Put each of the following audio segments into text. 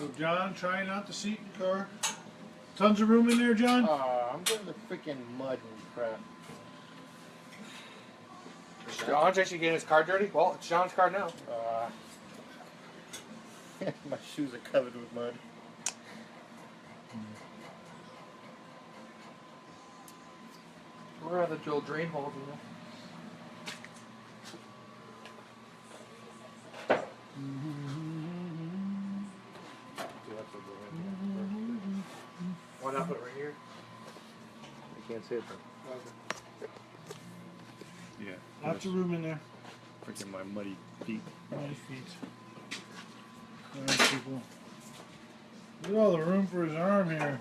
So John, trying out the seat in the car. Tons of room in there, John? I'm getting the freaking mud and crap. John's actually getting his car dirty? Well, it's John's car now. My shoes are covered with mud. Where are the old drain holes in there? Why not put it right here? I can't see it though. Yeah. Lots of room in there. Freaking my muddy feet. Nice feet. Nice people. Look at all the room for his arm here.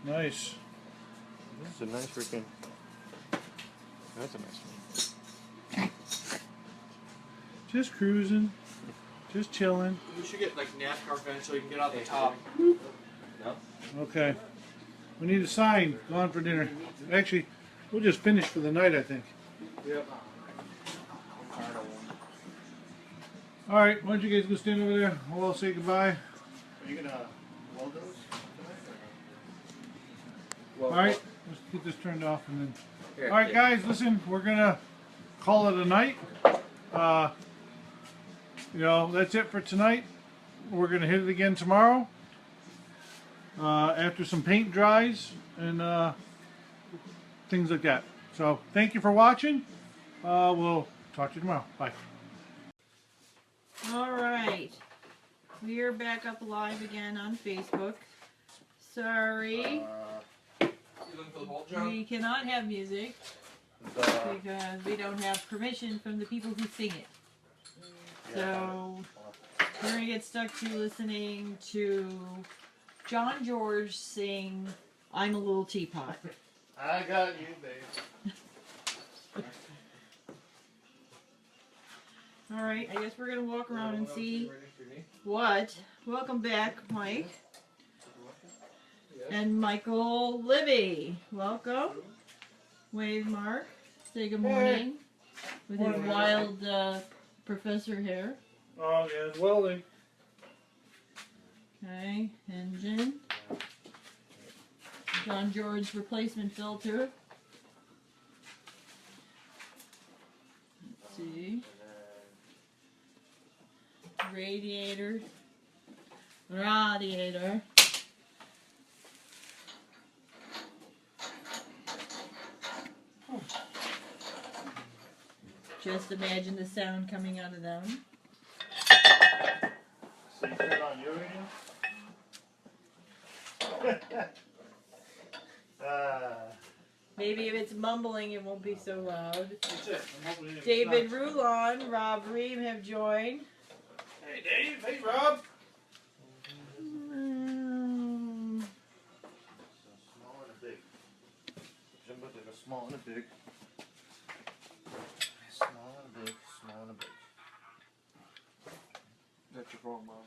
Nice. It's a nice freaking. That's a nice one. Just cruising. Just chilling. We should get like NASCAR fans so you can get out the top. No? Okay. We need a sign. Gone for dinner. Actually, we'll just finish for the night, I think. Yep. Alright, why don't you guys go stand over there? We'll all say goodbye. Are you gonna weld those tonight? Alright, let's get this turned off and then. Alright guys, listen, we're gonna call it a night. You know, that's it for tonight. We're gonna hit it again tomorrow. After some paint dries and things like that. So thank you for watching. We'll talk to you tomorrow. Bye. Alright. We are back up live again on Facebook. Sorry. You looking for the bolt, John? We cannot have music because we don't have permission from the people who sing it. So we're going to get stuck to listening to John George sing I'm a Little Teapot. I got you, babe. Alright, I guess we're going to walk around and see what. Welcome back, Mike. And Michael Libby. Welcome. Wave Mark. Say good morning. With his wild professor hair. Oh yeah, it's welding. Okay, engine. John George replacement filter. Let's see. Radiator. Radiator. Just imagine the sound coming out of them. So you turn it on you again? Maybe if it's mumbling, it won't be so loud. That's it. I'm hoping it David Rulon, Rob Ream have joined. Hey Dave, hey Rob. Small and a big. Jumbo's like a small and a big. Small and a big, small and a big. That's your phone, Mom.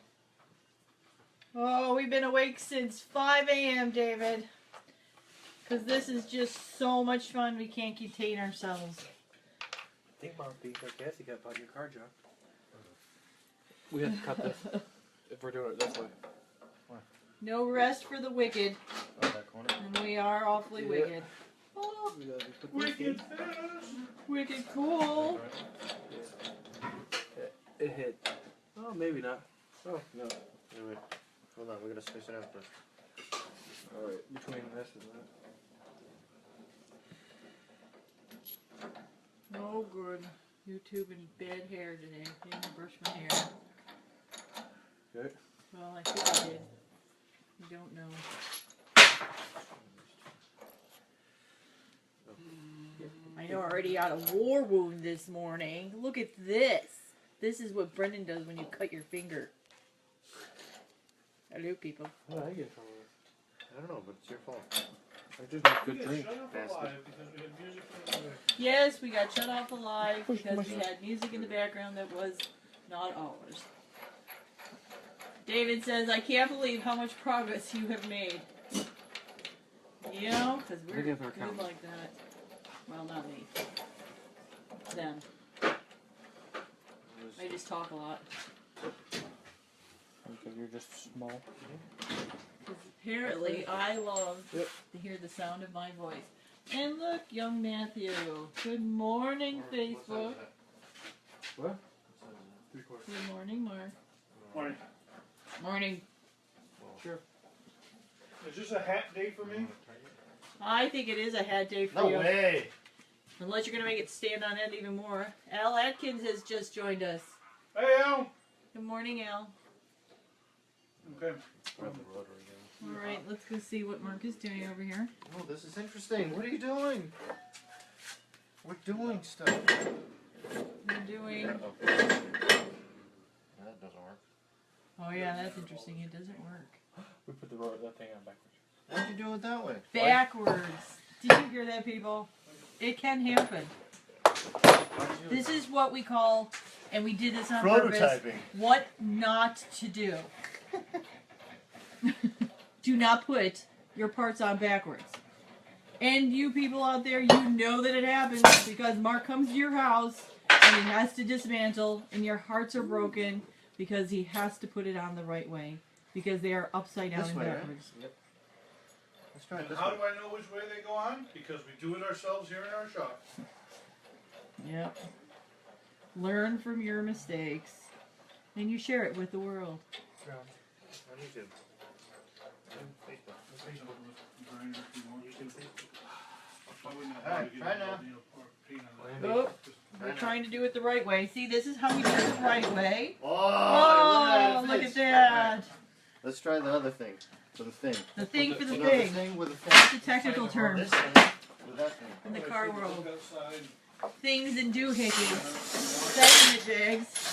Oh, we've been awake since 5 a.m., David. Because this is just so much fun, we can't contain ourselves. Think about being sarcastic about your car, John. We have to cut this if we're doing it this way. No rest for the wicked. Oh, that corner. And we are awfully wicked. Oh, Wicked. wicked cool. It hit. Oh, maybe not. Oh, no. Wait. Hold on, we gotta space it out first. Alright, between this and that. Oh, good. YouTube and bad hair today. Didn't brush my hair. Good. Well, I think I did. I don't know. I already got a war wound this morning. Look at this. This is what Brendan does when you cut your finger. Hello, people. How did I get from this? I don't know, but it's your fault. I just make good drink. Yes, we got shut off the live because we had music in the background that was not ours. David says, I can't believe how much progress you have made. You know, because we're good like that. Well, not me. Them. I just talk a lot. Okay. because you're just small. Apparently, I love Yep. to hear the sound of my voice. And look, young Matthew. Good morning, Facebook. What? Good morning, Mark. Morning. Morning. Sure. Is this a hat day for me? I think it is a hat day for No you. way. Unless you're going to make it stand on end even more. Al Atkins has just joined us. Hey, Al. Good morning, Al. Okay. All right, let's go see what Mark is doing over here. Oh, this is interesting. What are you doing? We're doing stuff. We're doing... That doesn't work. Oh, yeah, that's interesting. It doesn't work. We put that thing on backwards. Why'd you do it that way? Backwards. Did you hear that, people? It can happen. This is what we call, and we did this on purpose, Prototyping. what not to do. Do not put your parts on backwards. And you people out there, you know that it happens because Mark comes to your house and he has to dismantle and your hearts are broken because he has to put it on the right way because they are upside down This and way, right? backwards. Yep. Let's try it And this how way. do I know which way they go on? Because we do it ourselves here in our shop. Yep. Learn from your mistakes and you share it with the world. Yeah. On YouTube. Facebook. Alright, try now. Oh, we're trying to do it the right way. See, this is how we do it the right way. Oh, Oh, look at that. Let's try the other thing. For the thing. The thing for the You know, the thing. thing with the That's thing. a technical term This thing with that thing. in the car world. Things and doohickeys. Segment jigs.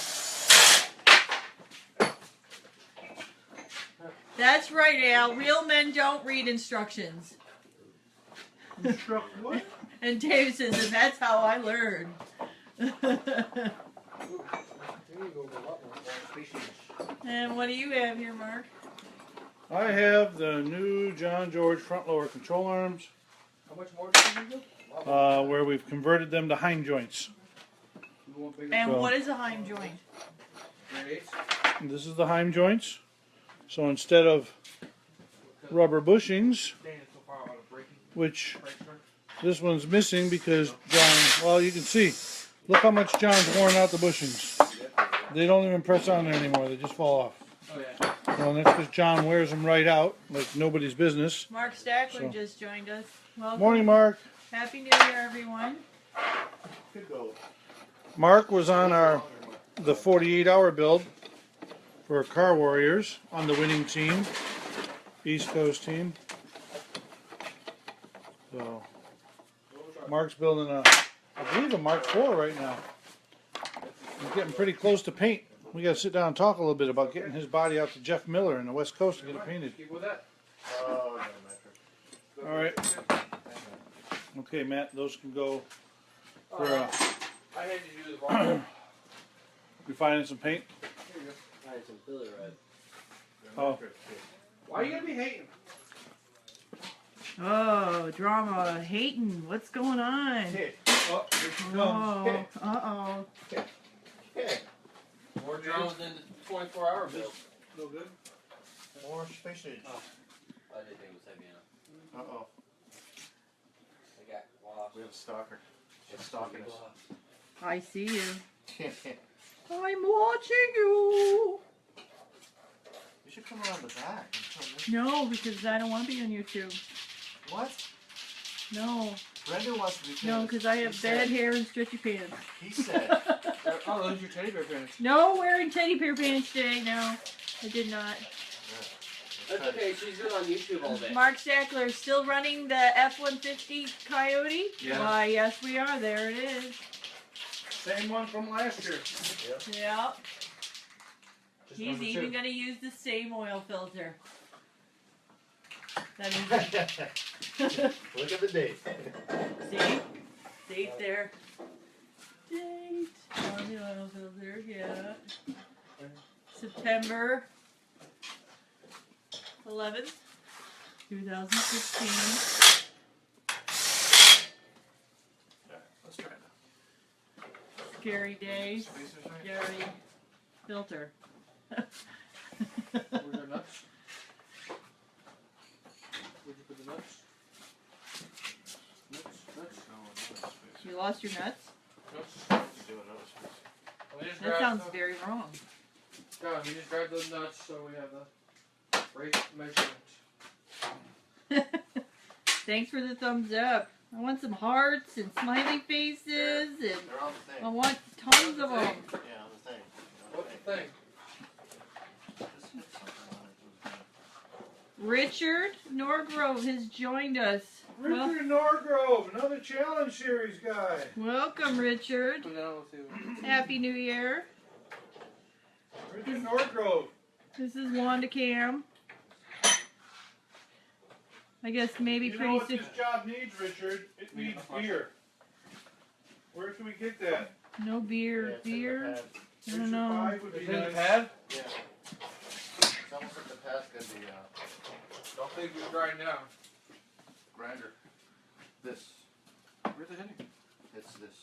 That's right, Al. Real men don't read instructions. Instruct what? And Dave says, and that's how I learned. And what do you have here, Mark? I have the new John George front lower control arms, How much more did you do? where we've converted them to hind joints. And So- what is a Heim joint? And this is the hind joints. So instead of rubber bushings, which this one's missing because John, well, you can see, look how much John's worn out the bushings. They don't even press on there anymore, they just fall off. Oh, yeah. Well, that's because John wears them right out, like nobody's business. Mark Stackler So- just joined us. Welcome. Morning, Mark. Happy New Year, everyone. Could go. Mark was on the 48-hour build for Car Warriors on the winning team, East Coast team. So, Mark's building I believe a Mark IV right now. He's getting pretty close to paint. We got to sit down and talk a little bit about getting his body out to Jeff Miller in the West Coast to get it painted. Keep with that. Oh, no, All right. Okay, Matt, those can go for, I had to do the wrong. you finding some paint? Here you go. I had some Billy Red. Oh. Why are you gonna be hating? Oh, drama. Hayton, what's going on? Hey, Oh, here she comes. Oh, uh-oh. hey, More drones than the 24-hour bill. Still good? more space age. Oh. I didn't think it was heavy enough. Uh-oh. I got lost. We have a stalker. She's stalking us. I see you. You I'm watching you. should come around the back. No, because I don't want to be on YouTube. What? No. Brenda wants to be No, because I have bad hair and stretchy pants. He said. Oh, those are your teddy bear pants. No wearing teddy bear pants today. No, I did not. That's okay, she's been on YouTube all day. Mark Sackler still running the F-150 Coyote? Yes. Why, yes, we are. There it is. Same one from last year. Yep. Just He's number even two. going to use the same oil filter. That is Look at the date. See? Date there. Date on the oil filter, yeah. September 11th, 2016. Let's try it. Scary day. Spacers right? Scary filter. Where's your nuts? Where'd you put the nuts? Nuts? No, nuts. You lost your nuts? Nuts? That sounds very wrong. God, we just grabbed those nuts so we have the right measurement. Thanks for the thumbs up. I want some hearts and smiley faces, and They're on the thing. I want tons of them. Yeah, on the thing. What's the thing? Just hit something on it. Richard Norgrove has joined us. Richard Norgrove, another challenge series guy. Welcome, Richard. Put it down, let's see what- Happy New Year. Richard Norgrove. This is Wanda Cam. I guess maybe You know pretty what soon. this job needs, Richard? It needs beer. Where can we get that? No beer. Yeah, it's in the Beer? pad. I don't know. Five would be Is it in the nice. pad? Yeah. It's almost like the pad's gonna be Don't think it's grinding down. grinder. This. Where's it hitting? It's this.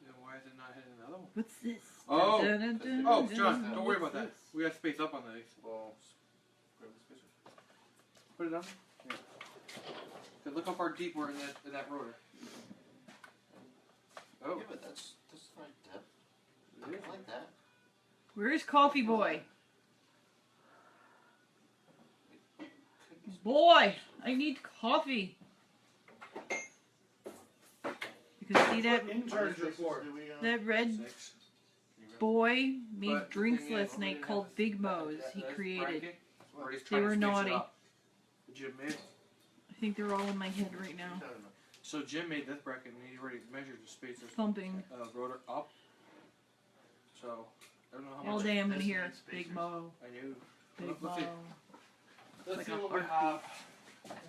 Then why is it not hitting the other one? What's this? Oh. Dun, dun, dun, Oh, dun, John, dun. don't worry about What's that. We got space up on these. Well, grab the spacer. Put it down. Yeah. Okay, look how far deep we're in that rotor. Oh, Yeah, but that's fine depth. it is. I like that. Where's Coffee Boy? Boy, I need coffee. You can see that Interns report. Do we, that red 6. boy made But the drinks thing is, last night called Big Mo's. He created. They were naughty. Jim made. I think they're all in my head right now. So Jim made this bracket and he already measured the spacer Thumping rotor up. So I don't know how all much. day. I'm gonna this hear needs Big spacers. Mo. I knew. Big Let's Mo. see. Let's Like see a what we heartbeat. have.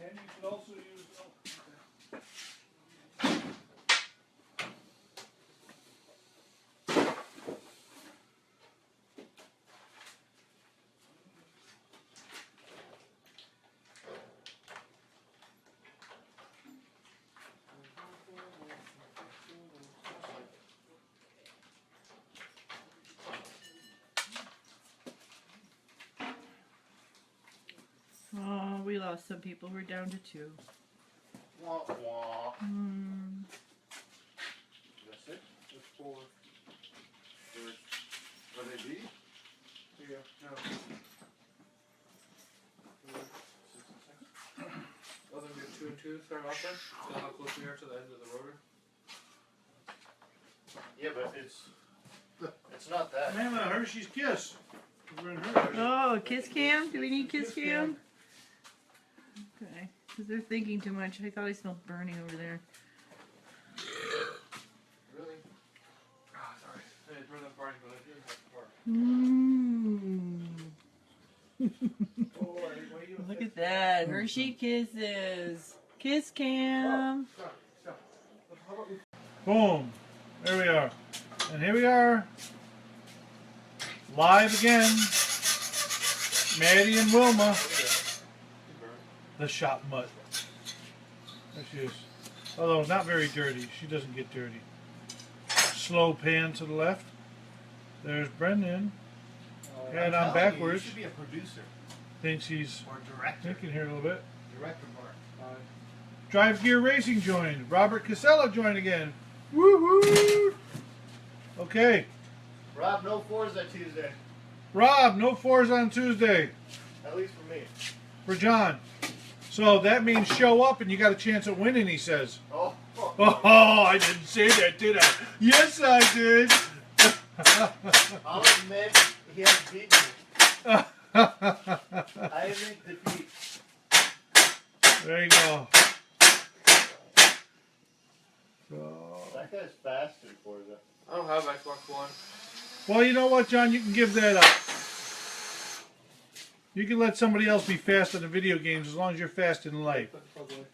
And you can also use. Oh, we lost some people. We're down to 2. Wah, wah. Hmm. That's it? There's 4. Are they B? Yeah. No. Other than 2 and 2, start off there. So how close we are to the end of the rotor. Yeah, but it's not that. Man, a Hershey's Kiss. We're in Hershey's. Oh, kiss cam? Do we need kiss cam? Okay, because they're thinking too much. I thought I smelled burning over there. Really? Ah, sorry. Hey, it's more than party, but I didn't have to park. Mmm. Oh, why you Look at that. Hershey Kisses. Kiss cam. Stop. How about we Boom. There we are. And here we are. Live again. Maddie and Wilma. The shop mutt. There she is. Although not very dirty. She doesn't get dirty. Slow pan to the left. There's Brendan. And I'm backwards. You should be a producer Thinks he's or director. thinking here a little bit. Director Mark. Drive Gear Racing joined. Robert Casella joined again. Woohoo! Okay. Rob, no fours that Tuesday. Rob, no 4s on Tuesday At least for me. for John. So that means show up and you got a chance at winning, he says. Oh. Oh, I didn't say that, did I? Yes, I did. I'll admit he has beaten me. I admit defeat. There you go. So, That guy's faster for the. I don't have Xbox One. well, you know what, John? You can give that up. You can let somebody else be fast in the video games as long as you're fast in life. Probably.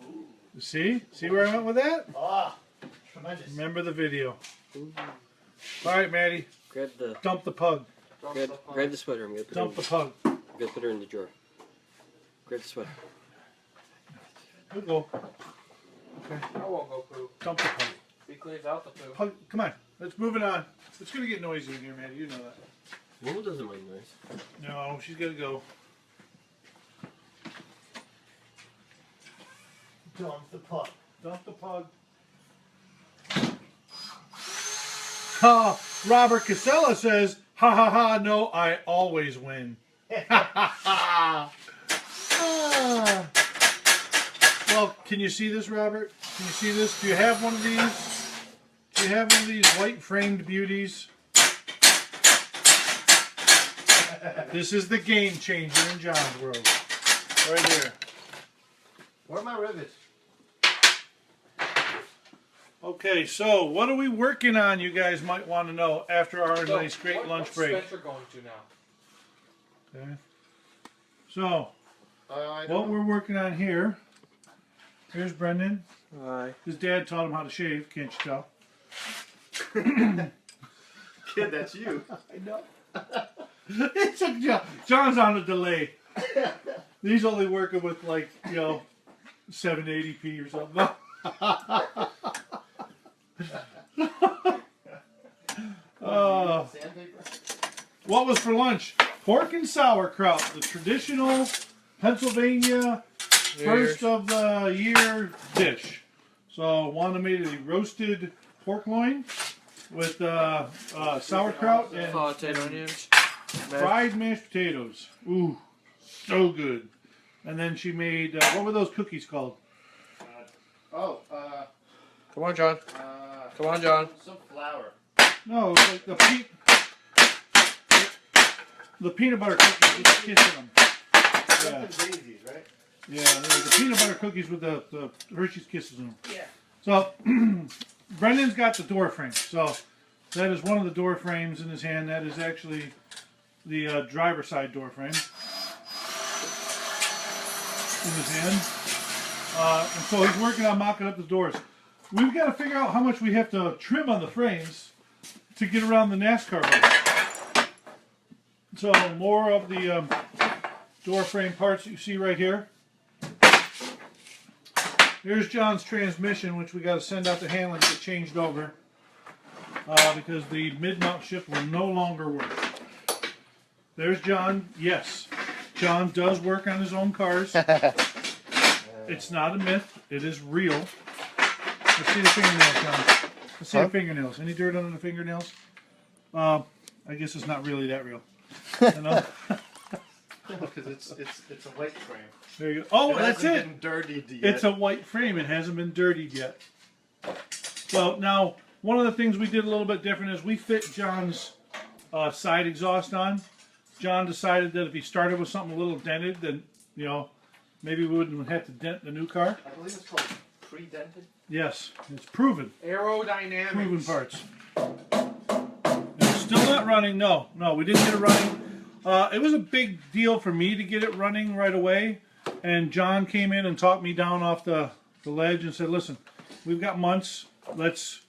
Ooh. See? See where I went with that? Ah, tremendous. Remember the video. All right, Maddie. Grab the Dump the pug. grab the sweater. I'm gonna put Dump her the pug. I'm gonna put her in the drawer. Grab the sweater. We'll go. I won't go poo. Dump the pug. He cleans out the poo. Pug. Come on. Let's move it on. It's going to get noisy in here, Maddie. You know that. Lulu doesn't mind noise. No, she's got to go. Dump the pup. Dump the pug. Robert Casella says, ha ha ha, no, I always win. Well, can you see this, Robert? Can you see this? Do you have one of these? Do you have one of these white framed beauties? This is the game changer in John's world. Right here. Where are my rivets? Okay, so what are we working on, you guys might want to know, after our So, nice great lunch what's break. Spencer going to now? Okay. So, I what don't know. we're working on here, here's Brendan. Hi. His dad taught him how to shave, can't you tell? Kid, that's you. I know. It's a job. John's on a delay. He's only working with, like, 780p or something. Sandpaper? What was for lunch? Pork and sauerkraut, the traditional Pennsylvania first of the year dish. So Wanda made a roasted pork loin with sauerkraut and Sauteed onions. fried mashed potatoes. Ooh, so good. And then she made, what were those cookies called? Come on, John. Come on, John. Some flour. No, it was like the peanut butter cookies with the kiss in them. Yeah, Something daisies, right? yeah, the peanut butter cookies with the Hershey's Kisses in them. Yeah. So, Brendan's got the door frame. So, that is one of the door frames in his hand. That is actually the driver's side door frame in his hand. And so he's working on mocking up the doors. We've got to figure out how much we have to trim on the frames to get around the NASCAR bike. So more of the door frame parts that you see right here. Here's John's transmission, which we got to send out to Hanlon to get changed over because the mid-mount shift will no longer work. There's John. Yes, John does work on his own cars. It's not a myth. It is real. Let's see the fingernails, John. Let's see the fingernails. Any dirt on the fingernails? I guess it's not really that real. You know? Because it's a white frame. There you go. Oh, It that's hasn't it. been dirtied yet. It's a white frame. It hasn't been dirtied yet. Well, now, one of the things we did a little bit different is we fit John's side exhaust on. John decided that if he started with something a little dented, then, maybe we wouldn't have to dent the new car. I believe it's called pre-dented. Yes, it's proven. Aerodynamics. Proven parts. It's still not running. No, we didn't get it running. It was a big deal for me to get it running right away. And John came in and talked me down off the ledge and said, listen, we've got months. Let's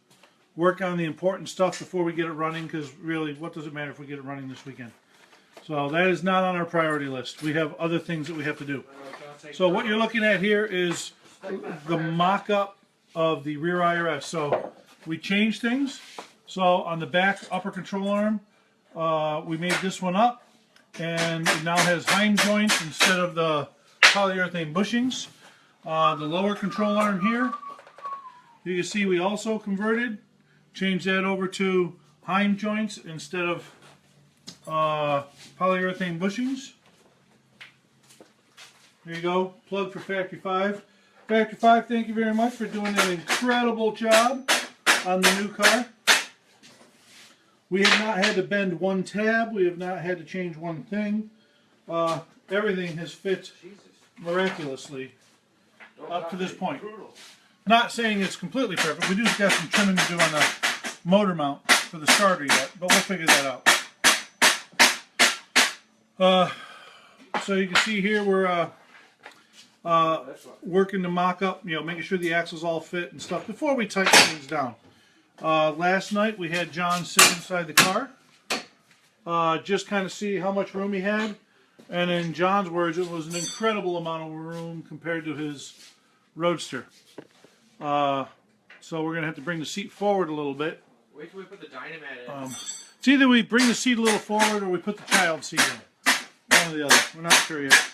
work on the important stuff before we get it running, because really, what does it matter if we get it running this weekend? So that is not on our priority list. We have other things that we have to do. So what you're looking at here is the mock-up of the rear IRS. So we changed things. So on the back upper control arm, we made this one up, and it now has Heim joints instead of the polyurethane bushings. The lower control arm here, you can see we also converted, changed that over to Heim joints instead of polyurethane bushings. There you go, plug for Factory 5. Factory 5, thank you very much for doing an incredible job on the new car. We have not had to bend one tab. We have not had to change one thing. Everything has fit miraculously up to this point. Not saying it's completely perfect. We just got some trimming to do on the motor mount for the starter yet, but we'll figure that out. So you can see here we're working to mock up, making sure the axles all fit and stuff before we tighten things down. Last night we had John sit inside the car, just kind of see how much room he had. And in John's words, it was an incredible amount of room compared to his Roadster. So we're going to have to bring the seat forward a little bit. Wait till we put the dynamite in. It's either we bring the seat a little forward or we put the child seat in. One or the other. We're not sure yet.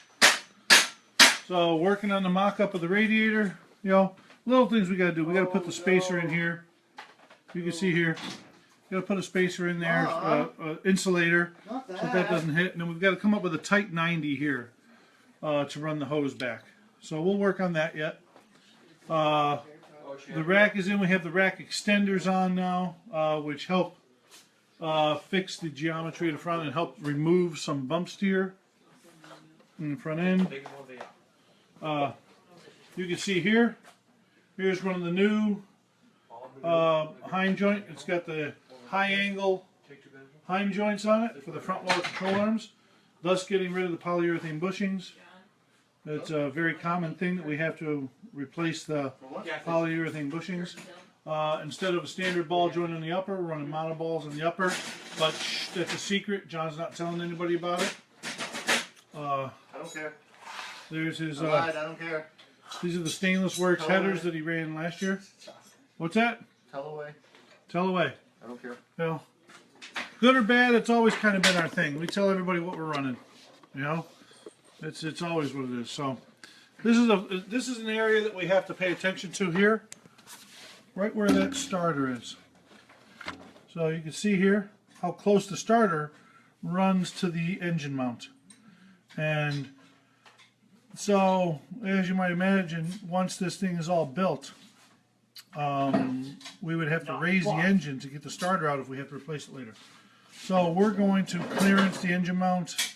So working on the mock-up of the radiator. You know, little things we got to do. We got to put the spacer in here. You can see here. Got to put a spacer in there, insulator, so that doesn't hit. And then we've got to come up with a tight 90 here to run the hose back. So we'll work on that yet. The rack is in. We have the rack extenders on now, which help fix the geometry of the front and help remove some bump steer in the front end. You can see here. Here's one of the new Heim joint. It's got the high angle Heim joints on it for the front lower control arms, thus getting rid of the polyurethane bushings. It's a very common thing that we have to replace the polyurethane bushings. Instead of a standard ball joint on the upper, we're running monoballs on the upper, but that's a secret. John's not telling anybody about it. I don't care. There's his. I don't care. These are the Stainless Works headers that he ran last year. What's that? Tell away. Tell away. I don't care. Well, good or bad, it's always kind of been our thing. We tell everybody what we're running. You know, it's always what it is. So this is an area that we have to pay attention to here, right where that starter is. So you can see here how close the starter runs to the engine mount, and so as you might imagine, once this thing is all built, we would have to raise the engine to get the starter out if we have to replace it later. So we're going to clearance the engine mount.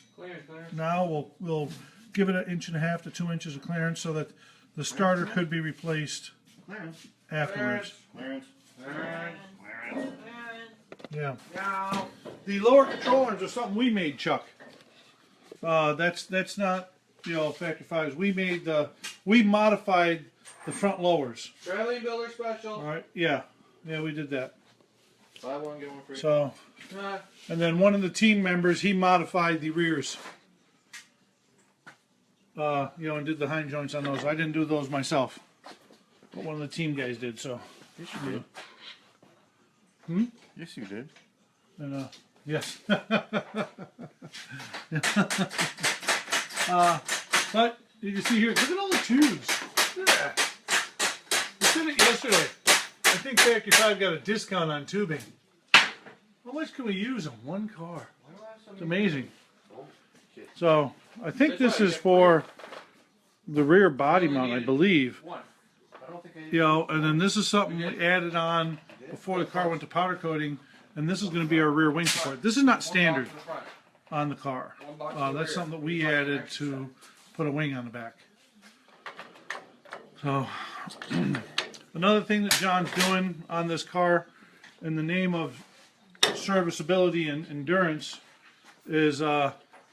Now we'll give it 1.5 to 2 inches of clearance so that the starter could be replaced afterwards. Yeah. The lower control arms are something we made, Chuck. That's not, you know, factory fives. We modified the front lowers. Australian builder special. All right. Yeah, we did that. Buy one, get one free. So, and then one of the team members, he modified the rears. You know, and did the hind joints on those. I didn't do those myself, but one of the team guys did. So. Yes, you did. Yes, you did. And yes. But you can see here. Look at all the tubes. Look at that. We said it yesterday. I think Factory 5 got a discount on tubing. How much can we use on one car? It's amazing. So I think this is for the rear body mount, I believe. You know, and then this is something we added on before the car went to powder coating, and this is going to be our rear wing support. This is not standard on the car. That's something that we added to put a wing on the back. So another thing that John's doing on this car in the name of serviceability and endurance is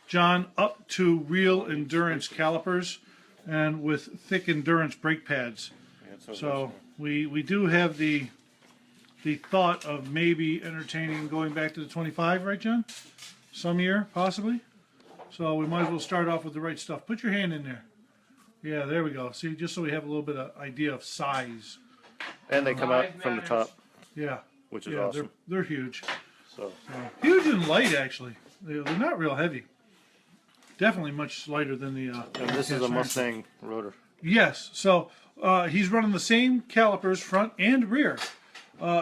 John up to real endurance calipers and with thick endurance brake pads. So we do have the thought of maybe entertaining going back to the 25, right, John? Some year, possibly. So we might as well start off with the right stuff. Put your hand in there. Yeah, there we go. See, just so we have a little bit of idea of size. And they come out from the top, Yeah. which is Yeah, awesome. they're huge. So Huge and light, actually. They're not real heavy. Definitely much lighter than the... and this is a Mustang rotor. Yes. So he's running the same calipers, front and rear,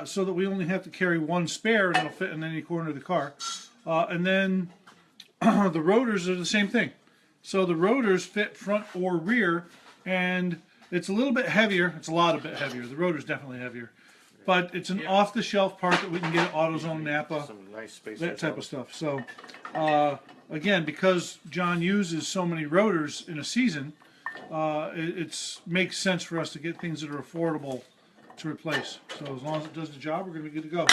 so that we only have to carry one spare and it'll fit in any corner of the car. And then the rotors are the same thing. So the rotors fit front or rear, and it's a little bit heavier. It's a lot of bit heavier. The rotor's definitely heavier. But it's an off-the-shelf part that we can get at AutoZone, Napa, Some nice space. that type of stuff. So, again, because John uses so many rotors in a season, it makes sense for us to get things that are affordable to replace. So as long as it does the job, we're going to be good to go.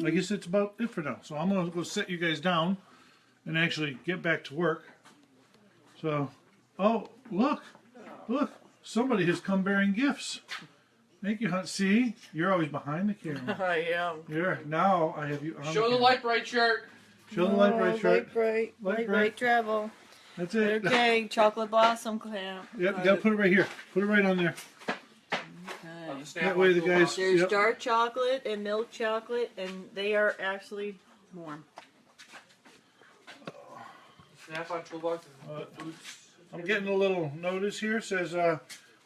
I guess that's about it for now. So I'm going to go set you guys down and actually get back to work. So, oh, look, somebody has come bearing gifts. Thank you, Hunt. See, you're always behind the camera. I am. Here, now I have you on Show the camera. light bright shirt. Show the light bright shirt. Light bright travel. That's it. Okay, chocolate blossom clamp. Yep, you gotta put it right here. Put it right on there. Okay. snap That way on the toolbox. guys- There's Yep. dark chocolate and milk chocolate, and they are actually warm. Snap on toolbox and Uh, boots. I'm getting a little notice here. Says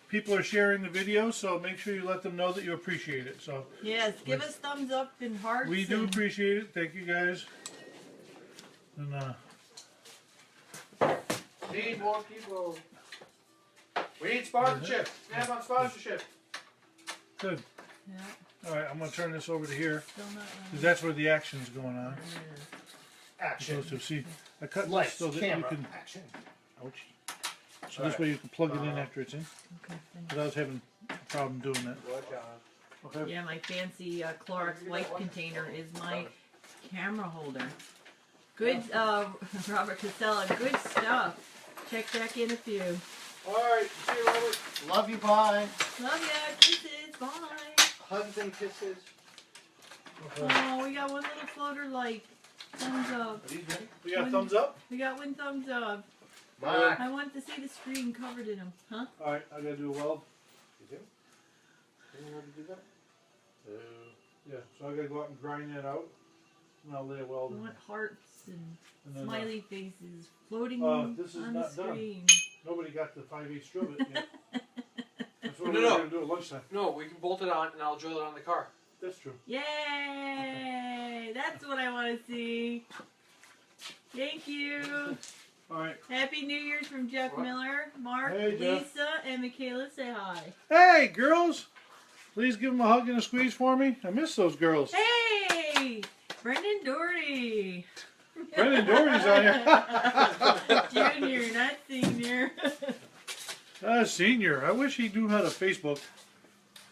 people are sharing the video, so make sure you let them know that you appreciate it. So Yes, give us thumbs up and hearts. we do and- appreciate it. Thank you guys. And Need more people. We need sponsorship. Snap on sponsorship. good. Yeah, All right, I'm gonna turn this over to here still not. because that's where the action's going on. Action. So see, I cut this Lights, so that camera, you can. action. Ouch. So this way you can plug it in after it's in. Okay. Because I was having a problem doing that. Watch out. Okay. Yeah, my fancy Clorox wipe container is my camera holder. Good, Robert Casella, good stuff. Check back in a few. Alright, see you, Robert. Love you, bye. Love ya, kisses, bye. Hugs and kisses. Oh, we got one little floater light. Thumbs up. Are these ready? We got a thumbs up. We got one thumbs up. Bye. I want to see the screen covered in them, huh? All right, I gotta do a weld. You do? You know how to do that? Yeah, so I gotta go out and grind that out, and I'll lay a weld We in. want hearts and And then, smiley faces floating this is on not the done. screen. Nobody got the 5/8 strip it yet. That's what No, we're no. gonna do at lunchtime. No, we can bolt it on and I'll drill it on the car. That's true. Yay! That's what I want to see. Thank you. All right. Happy New Year's from Jeff What? Miller, Mark, Hey, Jeff. Lisa, and Michaela. Say hi. Hey, girls! Please give them a hug and a squeeze for me. I miss those girls. Hey! Brendan Doherty. Brendan Doherty's on here. Junior, not senior. Senior. I wish he knew how to Facebook,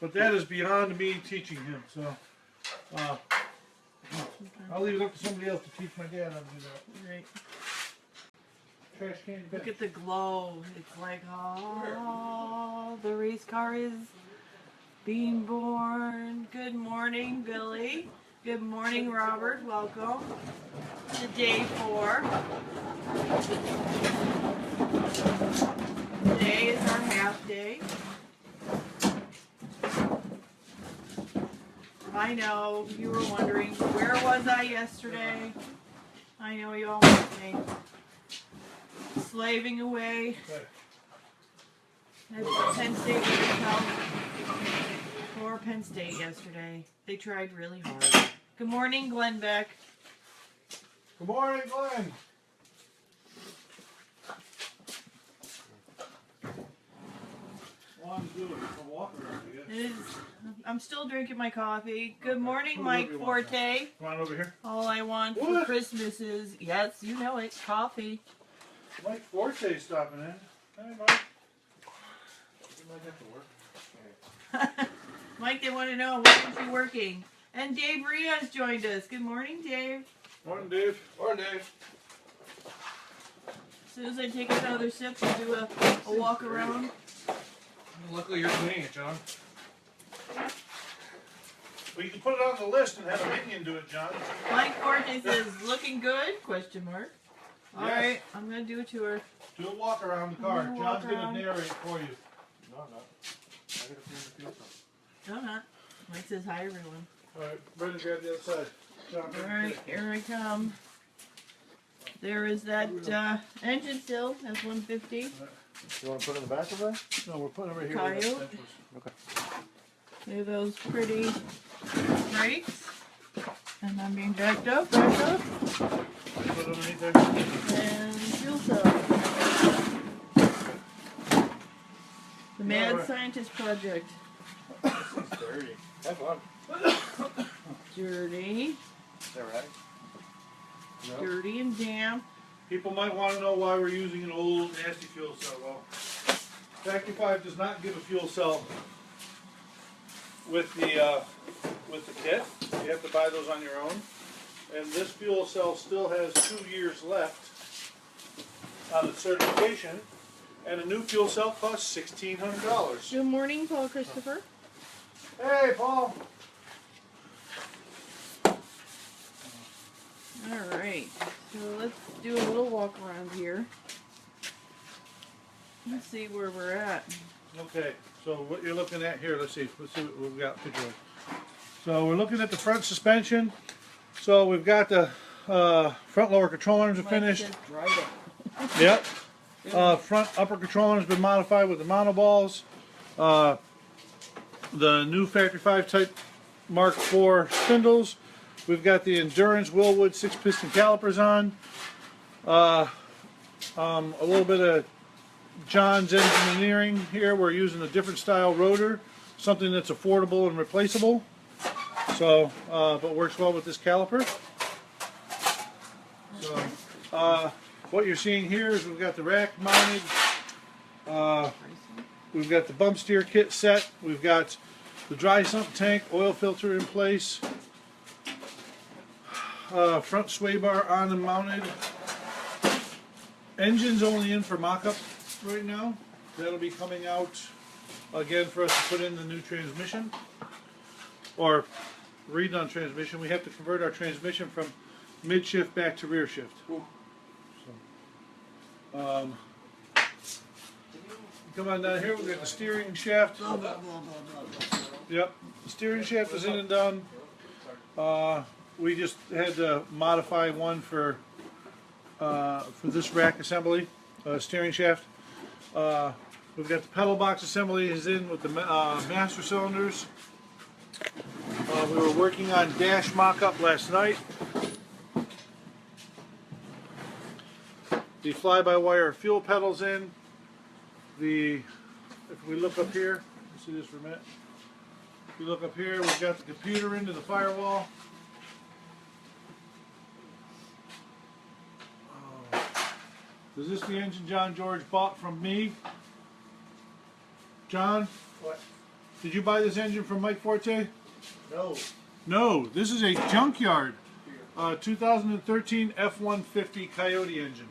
but that is beyond me teaching him. So, I'll leave it up to somebody else to teach my dad how to do that. Right. Trash can. Look at the glow. It's like, oh, the race car is being born. Good morning, Billy. Good morning, Robert. Welcome to day 4. Today is our half day. I know you were wondering, where was I yesterday? I know you all want me. Slaving away at Penn State Hotel for Penn State yesterday. They tried really hard. Good morning, Glenn Beck. Good morning, Glenn. Well, I'm doing a walk around, I guess. It is, I'm still drinking my coffee. Good morning, Who Mike do you want Forte. Come on over here. All I want for What? Christmas is, yes, you know it, coffee. Mike Forte's stopping in. Hey, Mike. You might have to work. Mike, they want to know, when is you working? And Dave Rios joined us. Good morning, Dave. Morning, Dave. Morning, Dave. As soon as I take another sip, we'll do a walk around. Luckily you're cleaning it, John. Well, you can put it on the list and have a minion do it, John. Mike Forte says, looking good? Question mark. All Yes. right, I'm going to do a tour. Do a walk around the car. I'm gonna walk John's going around. to narrate for you. No, I'm not. I gotta clean the field from. No, not. Mike says, hi, everyone. All right, Brendan, grab the other side. John, All right, here I come. There is that engine still, that's 150. You want to put it in the back of that? No, we're putting it right here. Coyote. Look at those pretty brakes. And I'm being backed up, Put it underneath there. and fuel cell. The Mad Alright. Scientist Project. It's dirty. Have fun. Dirty, Is that right? dirty and damp. People might want to know why we're using an old nasty fuel cell. Well, Factory 5 does not give a fuel cell with the kit. You have to buy those on your own. And this fuel cell still has 2 years left on its certification. And a new fuel cell costs $1,600. Good morning, Paul Christopher. Hey, Paul. Alright, so let's do a little walk around here. Let's see where we're at. Okay, so what you're looking at here, let's see what we've got picture of. So we're looking at the front suspension. So we've got the front lower control arms are finished. Yep. Front upper control arms been modified with the monoballs. The new Factory 5 Type Mark IV spindles. We've got the Endurance Willwood 6-piston calipers on. A little bit of John's engineering here. We're using a different style rotor, something that's affordable and replaceable. So, but works well with this caliper. So, what you're seeing here is we've got the rack mounted. We've got the bump steer kit set. We've got the dry sump tank, oil filter in place. Front sway bar on and mounted. Engine's only in for mock-up right now. That'll be coming out again for us to put in the new transmission. Or redone transmission. We have to convert our transmission from mid shift back to rear shift. So, come on down here, we've got the steering shaft. Yep, the steering shaft is in and done. We just had to modify one for this rack assembly, steering shaft. We've got the pedal box assembly is in with the master cylinders. We were working on dash mock-up last night. The fly-by-wire fuel pedals in. If we look up here, see this for a minute. If we look up here, we've got the computer into the firewall. Is this the engine John George bought from me? John? What? Did you buy this engine from Mike Forte? No. No, this is a junkyard 2013 F-150 Coyote engine.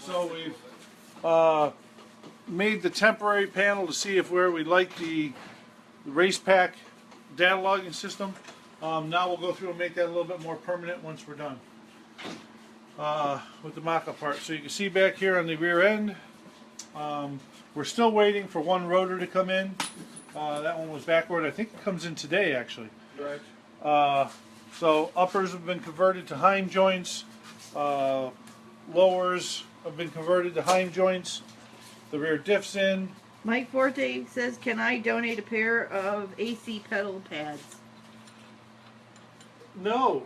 So we've made the temporary panel to see if where we like the race pack data logging system. Now we'll go through and make that a little bit more permanent once we're done with the mock-up part. So you can see back here on the rear end, we're still waiting for one rotor to come in. That one was backward. I think it comes in today, actually. Right. So uppers have been converted to Heim joints. Lowers have been converted to Heim joints. The rear diff's in. Mike Forte says, can I donate a pair of AC pedal pads? No.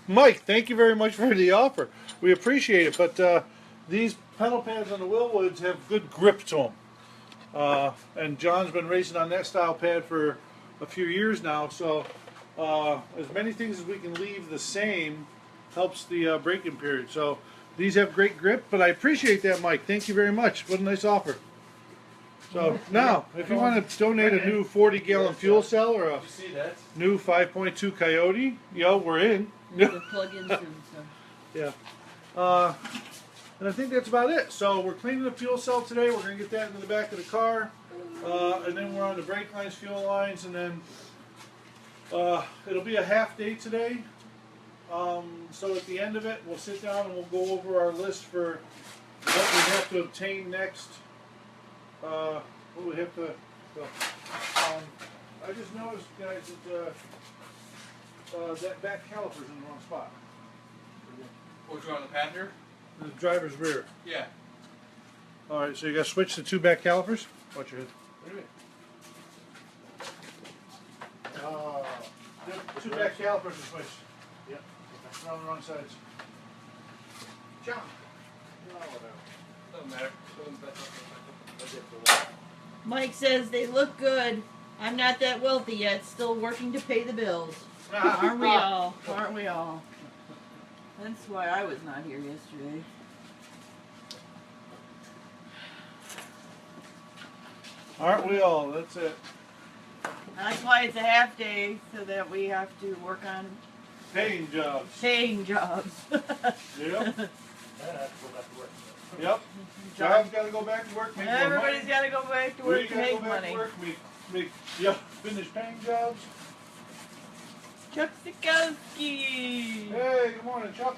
Mike, thank you very much for the offer. We appreciate it, but these pedal pads on the Willwoods have good grip to them. And John's been racing on that style pad for a few years now, so as many things as we can leave the same helps the braking period. So these have great grip, but I appreciate that, Mike. Thank you very much. What a nice offer. So now, if you want to donate a new 40-gallon fuel cell or a new 5.2 Coyote, we're in. The plug-ins and stuff. Yeah. And I think that's about it. So we're cleaning the fuel cell today. We're going to get that into the back of the car. And then we're on the brake lines, fuel lines, and then it'll be a half day today. So at the end of it, we'll sit down and we'll go over our list for what we have to obtain next. What we have to. I just noticed, guys, that that back caliper's in the wrong spot. Which one on the passenger? The driver's rear. Yeah. All right, so you got to switch to two back calipers. Watch your head. What do you mean? The two back calipers are switched. Yep. They're on the wrong sides. Jump. Doesn't matter. Mike says they look good. I'm not that wealthy yet, still working to pay the bills. Aren't we all? Aren't we all? That's why I was not here yesterday. Aren't we all? That's it. That's why it's a half day, so that we have to work on Paying jobs. paying jobs. Yep. Yep. John's got to go back to work. Make more Everybody's money. got to go back to We work to gotta make go back money. to work. Finish paying jobs. Chuck Sikowski. Hey, good morning, Chuck.